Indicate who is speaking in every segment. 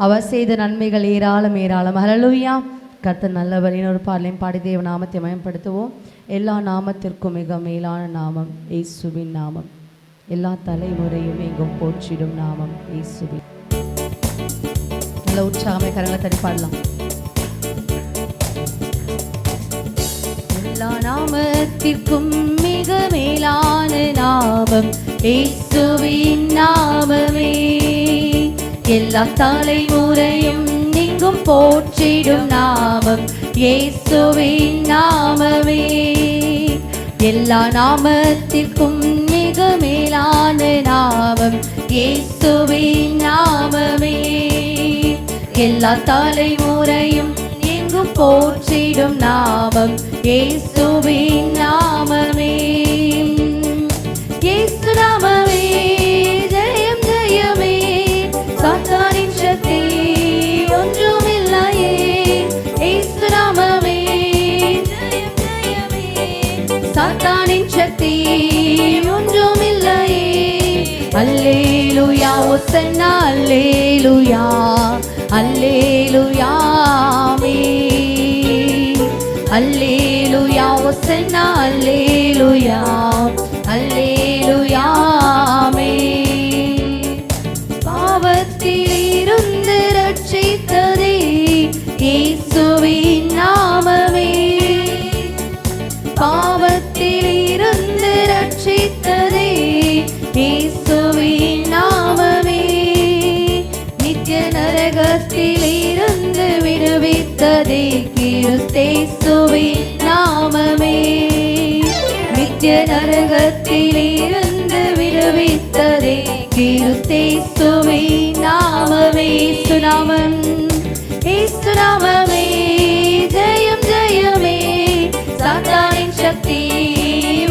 Speaker 1: அவர் செய்த நன்மைகள் ஏராளம் ஏராளம். ஹல்லேலூயா. கர்த்தர் நல்லவர். இன்னொரு பாடலையும் பாடி தேவ நாமத்தை மயப்படுத்துவோம். எல்லா நாமத்திற்கும் மிக மேலான நாமம் இயேசுவின் நாமம். எல்லா தலைமுறையும் எங்கும் போற்றிடும் நாமம் இயேசுவின். நல்ல உற்சாகமே கரங்களை தட்டி பாடலாம். எல்லா நாமத்திற்கும் மிக மேலான நாமம் இயேசுவின் நாமமே. எல்லா தலைமுறையும் எங்கும் போற்றிடும் நாமம் இயேசுவின் நாமமே. எல்லா நாமத்திற்கும் மிக மேலான நாமம் இயேசுவின் நாமமே. எல்லா தலைமுறையும் எங்கும் போற்றிடும் நாமம் இயேசுவின் நாமமே. இயேசு நாமமே ஜெயம் ஜெயமே. சாத்தானின் சக்தி ஒன்றுமில்லையே. இயேசு நாமமே ஜெயம் ஜெயமே. சாத்தானின் சக்தி ஒன்றுமில்லையே. அல்லேலூயா ஓசன்னா அல்லேலூயா அல்லேலூயா ஆமென். அல்லேலூயா ஓசன்னா அல்லேலூயா அல்லேலூயா ஆமென். பாவத்தில் இருந்து ரட்சித்ததே இயேசுவின் நாமமே. பாவத்தில் இருந்து ரட்சித்ததே இயேசுவின் நாமமே. நித்திய நரகத்தில் இருந்து விடுவித்ததே கிறிஸ்தேசுவின் நாமமே. நித்திய நரகத்தில் இருந்து விடுவித்ததே கிறிஸ்தேசுவின் நாமமே. சுநாமம் இயேசுநாமமே ஜெயம் ஜெயமே. சாத்தானின் சக்தி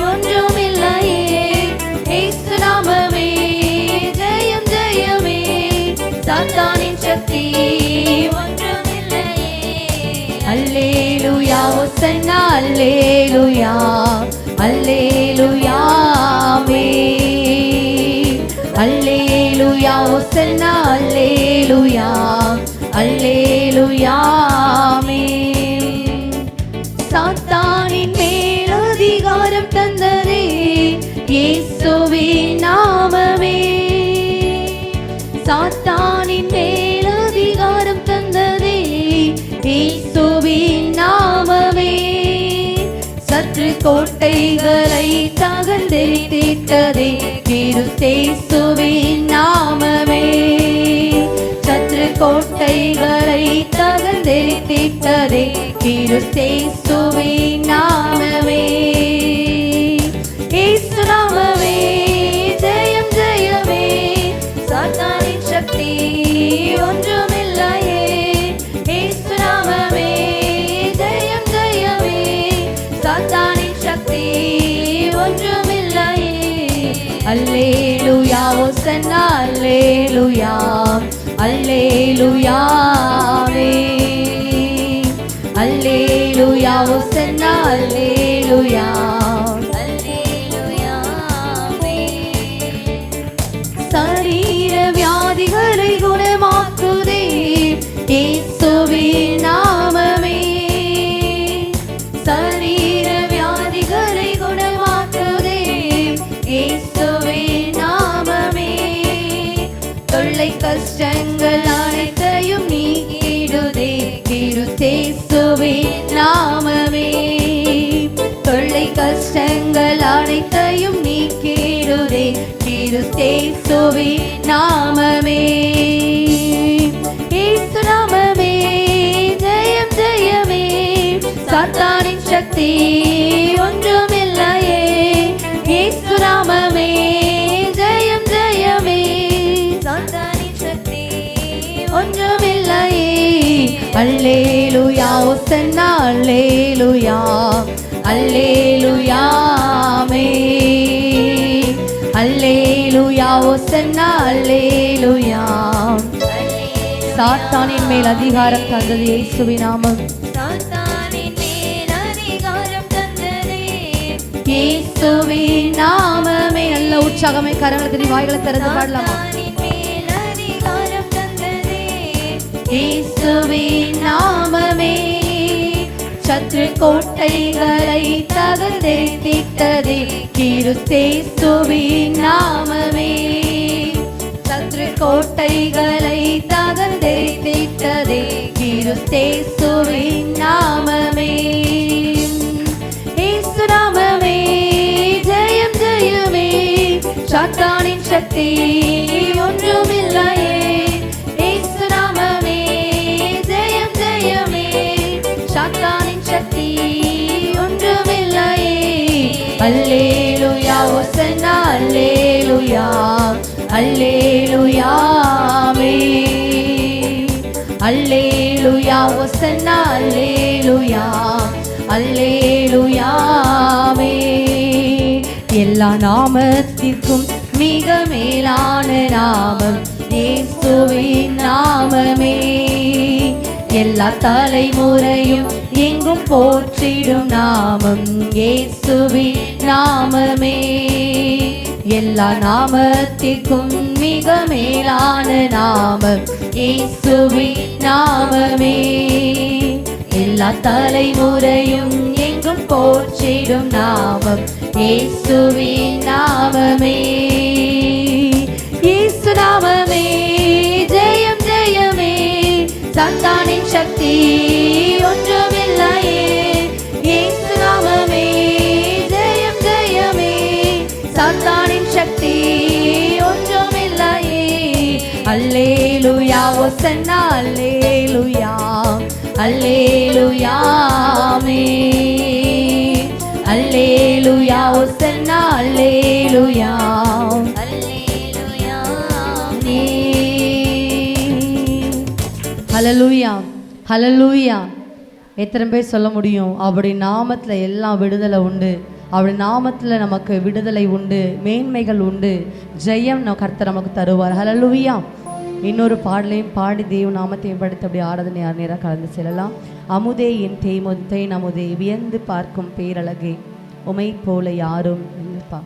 Speaker 1: ஒன்றுமில்லையே. இயேசுநாமமே ஜெயம் ஜெயமே. சாத்தானின் சக்தி ஒன்றுமில்லையே. அல்லேலூயா ஓசன்னா அல்லேலூயா அல்லேலூயா ஆமென். அல்லேலூயா ஓசன்னா அல்லேலூயா அல்லேலூயா ஆமென். சாத்தானின் மேல் அதிகாரம் தந்ததே இயேசுவின் நாமமே. சாத்தானின் மேல் அதிகாரம் தந்ததே இயேசுவின் நாமமே. சற்று கோட்டைகளை தகர்த்தெறிந்திட்டதே கிறிஸ்தேசுவின் நாமமே. சற்று கோட்டைகளை தகர்த்தெறிந்திட்டதே கிறிஸ்தேசுவின் நாமமே. இயேசு நாமமே ஜெயம் ஜெயமே. சாத்தானின் சக்தி ஒன்றுமில்லையே. இயேசு நாமமே ஜெயம் ஜெயமே. சாத்தானின் சக்தி ஒன்றுமில்லையே. அல்லேலூயா ஓசன்னா அல்லேலூயா அல்லேலூயா ஆமென். அல்லேலூயா ஓசன்னா அல்லேலூயா அல்லேலூயா ஆமென். சரீர வியாதிகளை குணமாக்குதே இயேசுவின் நாமமே. சரீர வியாதிகளை குணமாக்குதே இயேசுவின் நாமமே. தொல்லை கஷ்டங்கள் அனைத்தையும் நீக்கிடுதே கிறிஸ்தேசுவின் நாமமே. தொல்லை கஷ்டங்கள் அனைத்தையும் நீக்கிடுதே கிறிஸ்தேசுவின் நாமமே. இயேசு நாமமே ஜெயம் ஜெயமே. சாத்தானின் சக்தி ஒன்றுமில்லையே. இயேசு நாமமே ஜெயம் ஜெயமே. சாத்தானின் சக்தி ஒன்றுமில்லையே. அல்லேலூயா ஓசன்னா அல்லேலூயா அல்லேலூயா ஆமென். அல்லேலூயா ஓசன்னா அல்லேலூயா. சாத்தானின் மேல் அதிகாரம் தந்தது இயேசுவின் நாமம். சாத்தானின் மேல் அதிகாரம் தந்தது இயேசுவின் நாமமே. நல்ல உற்சாகமே கரங்களை வாய்களை திறந்து பாடலாமா? இயேசுவின் நாமமே சத்ரு கோட்டைகளை தகர்த்தெறித்ததே. கிறிஸ்தேசுவின் நாமமே சத்ரு கோட்டைகளை தகர்த்தெறித்ததே. கிறிஸ்தேசுவின் நாமமே இயேசு நாமமே ஜெயம் ஜெயமே சாத்தானின் சக்தி ஒன்றுமில்லையே. இயேசு நாமமே ஜெயம் ஜெயமே சாத்தானின் சக்தி ஒன்றுமில்லையே. அல்லேலூயா ஹோசன்னா அல்லேலூயா அல்லேலூயா ஆமென். அல்லேலூயா ஹோசன்னா அல்லேலூயா அல்லேலூயா ஆமென். எல்லா நாமத்திற்கும் மிக மேலான நாமம் இயேசுவின் நாமமே. எல்லா தலைமுறையும் எங்கும் போற்றிடும் நாமம் இயேசுவின் நாமமே. எல்லா நாமத்திற்கும் மிக மேலான நாமம் இயேசுவின் நாமமே. எல்லா தலைமுறையும் எங்கும் போற்றிடும் நாமம் இயேசுவின் நாமமே. இயேசு நாமமே ஜெயம் ஜெயமே சாத்தானின் சக்தி ஒன்றுமில்லையே. இயேசு நாமமே ஜெயம் ஜெயமே சாத்தானின் சக்தி ஒன்றுமில்லையே. அல்லேலூயா ஹோசன்னா அல்லேலூயா அல்லேலூயா ஆமென். அல்லேலூயா ஹோசன்னா அல்லேலூயா அல்லேலூயா ஆமென். ஹல்லேலூயா ஹல்லேலூயா. எத்தனை பேர் சொல்ல முடியும் அவருடைய நாமத்தில் எல்லாம் விடுதலை உண்டு, அவருடைய நாமத்தில் நமக்கு விடுதலை உண்டு, மேன்மைகள் உண்டு, ஜெயம் கர்த்தர் நமக்கு தருவார். ஹல்லேலூயா. இன்னொரு பாடலையும் பாடி தேவ நாமத்தையும் படுத்து அப்படி ஆராதனை யார் நேராக கலந்து செல்லலாம். அமுதே என் தேன் அமுதே வியந்து பார்க்கும் பேரழகே உமை போல யாரும் இல்லப்பா.